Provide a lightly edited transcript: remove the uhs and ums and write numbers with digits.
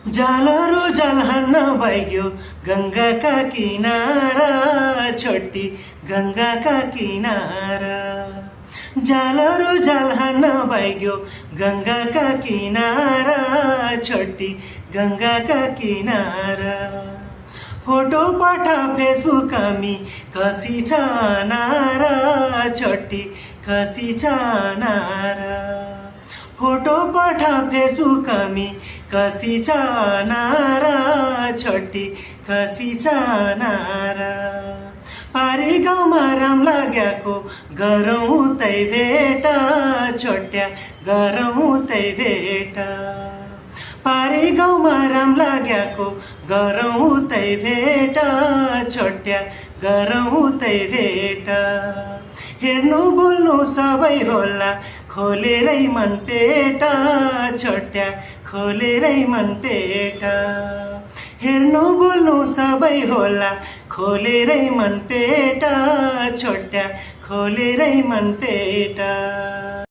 जालरो जाल हान्न भइग्यो गङ्गाका किनारा, छोटी गङ्गाका किनारा। जालरो जाल हान्न भइग्यो गङ्गाका किनारा, छोटी गङ्गाका किनारा। फोटो पठा फेसबुक हामी कसी छ नारा, छोटी कसी छ नारा। फोटो पठा फेसबुक हामी कसी छ नारा, छोटी कसी छ नारा। पारी गाउँमा राम लाग्याको गरौँ तै भेटा, छोट्या गरौँ तै भेटा। पारी गाउँमा राम लाग्याको गरौँ तै भेटा, छोट्या गरौँ तै भेटा। हेर्नु बोल्नु सबै होला खोलेरै मन पेटा, छोट्या खोलेरै मन पेटा। हेर्नु बोल्नु सबै होला खोलेरै मन पेटा, छोट्या खोलेरै मन पेटा।